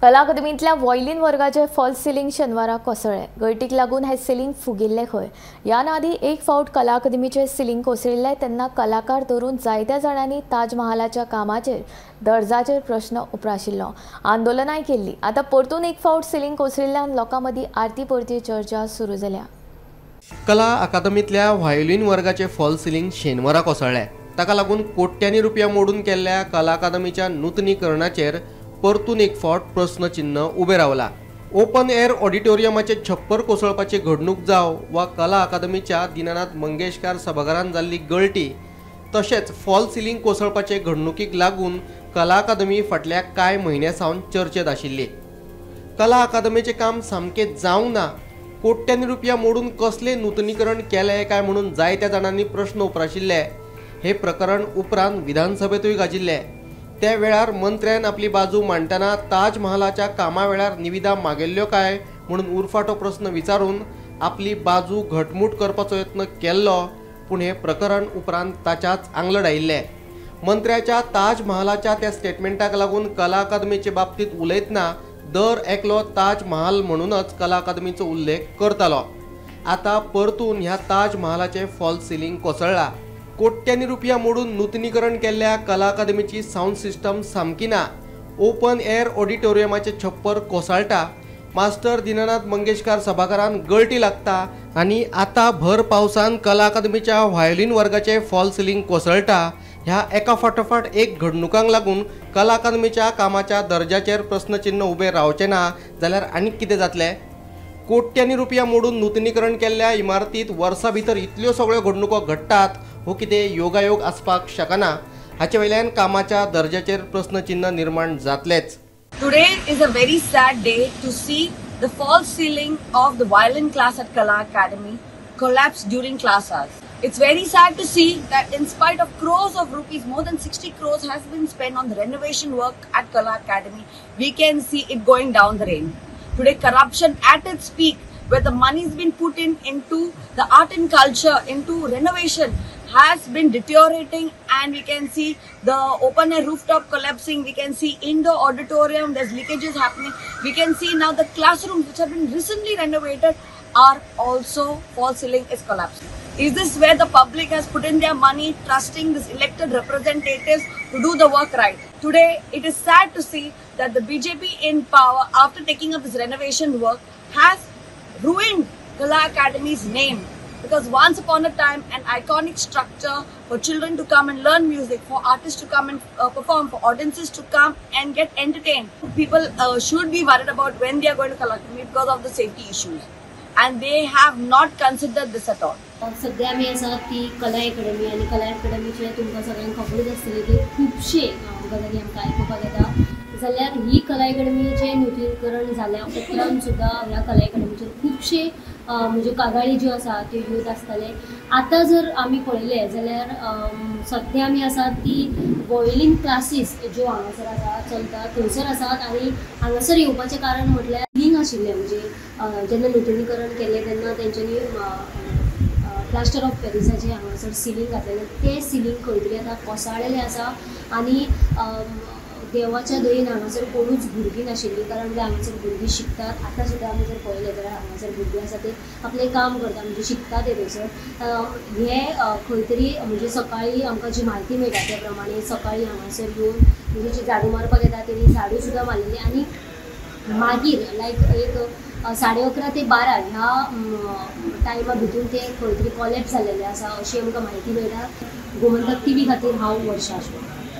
कला अकादमींतल्या वॉयलिन वर्गाचे false ceiling शेनवाराक कोसळ्ळे। गळतीक लागून हे सिलींग फुगिल्ले खंय। ह्या आदी एक फावट कला अकादमीचे सिलींग कोसळिल्ले तेन्ना कलाकार धरून जायत्या जाणांनी ताज महालाच्या कामाचेर दर्जाचेर प्रश्न उप्राशिल्लो, आंदोलनाय केल्ली। आता परतून एक फावट सिलींग कोसळिल्ल्यान लोकां मदीं आरती परती चर्चा सुरू जाल्या। कला अकादमींतल्या व्हायोलिन वर्गाचे फॉल्स सिलींग शेनवारा कोसळ्ळे। ताका लागून कोट्यांनी रुपया मोडून केल्ल्या कला अकादमीच्या नूतनीकरणाचेर परतून एक फावट प्रश्नचिन्ह उबें रावला। ओपन एअर ऑडिटोरियमाचे छप्पर कोसळपाची घडणूक जाव वा कला अकादमीच्या दीनानाथ मंगेशकार सभाघरांत जाल्ली गळती, तशेंच फॉल्स सिलींग कोसळपाचे घडणुकीक लागून कला अकादमी फाटल्या कांय म्हयन्यां सावन चर्चेत आशिल्ली। कला अकादमीचें काम सामकें जावंक ना, कोट्यांनी रुपया मोडून कसले नूतनीकरण केलें काय म्हणून जायत्या जाणांनी प्रश्न उप्राशिल्ले। हे प्रकरण उपरांत विधानसभेतूय गाजिल्लें। त्या वेळार मंत्र्यान आपली बाजू मांडटना ताज महालाच्या कामा वेळार निविदा मागेल्ल्यो काय म्हणून उरफाटो प्रश्न विचारून आपली बाजू घटमूट करपाचो यत्न केल्लो, पूण हे प्रकरण उपरांत ताच्याच आंगलड आयिल्लें। मंत्र्याच्या ताज महालाच्या त्या स्टेटमेंटाक लागून कला अकादमीचे बाबतींत उलयतना दर एकलो ताज महाल म्हणूनच कला अकादमीचो उल्लेख करतालो। आता परतून ह्या ताज महालाचे फॉल्स सिलींग कोसळ्ळा। कोट्यांनी रुपया मोडून नूतनीकरण केल्ल्या कला अकादमीची साऊंड सिस्टम सामकी ना। ओपन एअर ऑडिटोरियमाचे छप्पर कोसळटा, मास्टर दीनानाथ मंगेशकार सभाघरांत गळती लागता आनी आता भर पावसान कला अकादमीच्या व्हायोलिन वर्गाचे फॉल्स सिलींग कोसळटा। ह्या एका फाटोफाट एक घडणुकांक लागून कला अकादमीच्या कामाच्या दर्जाचेर प्रश्नचिन्ह उबें रावचें ना जाल्यार आनीक कितें जातलें? कोट्यांनी रुपया मोडून नूतनीकरण केल्ल्या इमारतींत वर्सां भितर इतल्यो सगळ्यो घडणुको घडटात हो कितें योगायोग आसपाक शकना? हाचे वयल्यान कामाच्या दर्जाचेर प्रश्नचिन्ह निर्माण जातलेच। Today is a very sad day to see the false ceiling of the violin class at Kala Academy collapse during class hours. It's very sad to see that in spite of crores of rupees, more than 60 crores has been spent on the renovation work at Kala Academy, we can see it going down the drain. Today corruption at its peak, where the money has been put into the art and culture, into renovation, has been deteriorating, and we can see the open air rooftop collapsing. We can see indoor auditorium, there's leakages happening. We can see now the classrooms which have been recently renovated are also false ceiling is collapsing. Is this where the public has put in their money, trusting these elected representatives to do the work right? Today it is sad to see that the BJP in power, after taking up this renovation work, has ruined Kala Academy's name. Because once upon a time, an iconic structure for children to come and learn music, for artists to come and perform, for audiences to come and get entertained. People should be worried about when they are going to Kala Academy because of the safety issues. And they have not considered this at all. सध्या आमी आसा ती कला अकादमी आनी कला अकादमीचे तुमकां सगळ्यांक खबरच आसतली की खुबशे गजाली आमकां आयकुपाक येता। जाल्यार ही कला अकादमीचें नूतनीकरण जाल्या उपरांत सुद्दां ह्या कला अकादमीचेर खुबशे म्हणजे कागाळी ज्यो आसा त्यो येत आसतले। आतां जर आमी पळयले जाल्यार सध्या आमी आसा ती वॉयलिन क्लासीस ज्यो हांगासर आसा चलता थंयसर आसात आनी हांगासर येवपाचें कारण म्हटल्यार सिलींग आशिल्लें, म्हणजे जेन्ना नूतनीकरण केलें तेन्ना तेंच्यांनी प्लास्टर ऑफ पॅरिसाचें हांगासर सिलींग घातलेलें, तें सिलींग खंय तरी आतां कोसळ्ळेलें आसा आनी देवाच्या दयेन हांगासर कोणूच भुरगीं नाशिल्लीं, कारण ते हांगासर भुरगीं शिकतात। आतां सुद्दां आमी जर पळयलें जाल्यार हांगासर भुरगीं आसा ते आपलें काम करता, म्हणजे शिकतात ते थंयसर। हे खंय तरी म्हणजे सकाळीं आमकां जी म्हायती मेळटा त्या प्रमाणे सकाळीं हांगासर येवन म्हणजे जी झाडू मारपाक येता तेणी झाडू सुद्दां मारलेली आनी मागीर लायक एक 11:30 ते 12 ह्या टायमा भितर ते खंय तरी कॉलेप्स जाल्लेले आसा अशी आमकां म्हायती मेळटा। गोमंतक TV खातीर हांव वर्षा आशिल्लें।